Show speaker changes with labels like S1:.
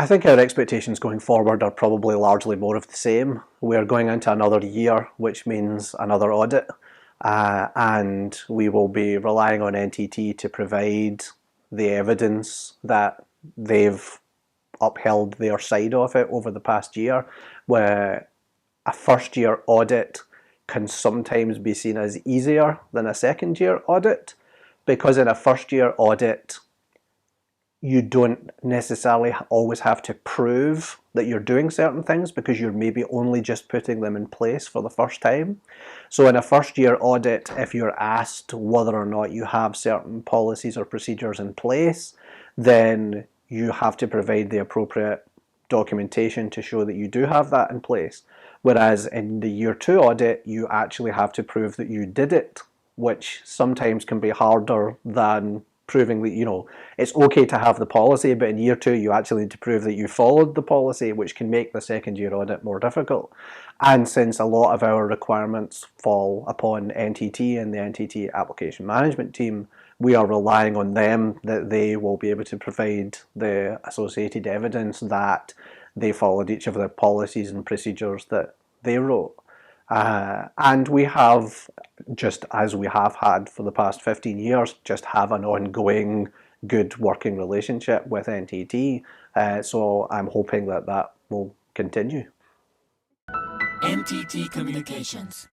S1: I think our expectations going forward are probably largely more of the same. We're going into another year, which means another audit, and we will be relying on NTT to provide the evidence that they've upheld their side of it over the past year, where a first year audit can sometimes be seen as easier than a second year audit, because in a first year audit you don't necessarily always have to prove that you're doing certain things, because you're maybe only just putting them in place for the first time. So in a first year audit, if you're asked whether or not you have certain policies or procedures in place, then you have to provide the appropriate documentation to show that you do have that in place. Whereas in the year 2 audit, you actually have to prove that you did it, which sometimes can be harder than proving that, it's okay to have the policy, but in year 2 you actually need to prove that you followed the policy, which can make the second year audit more difficult. And since a lot of our requirements fall upon NTT and the NTT application management team, we are relying on them, that they will be able to provide the associated evidence that they followed each of the policies and procedures that they wrote. And we have, just as we have had for the past 15 years, just have an ongoing good working relationship with NTT. So I'm hoping that that will continue.
S2: NTT Communications.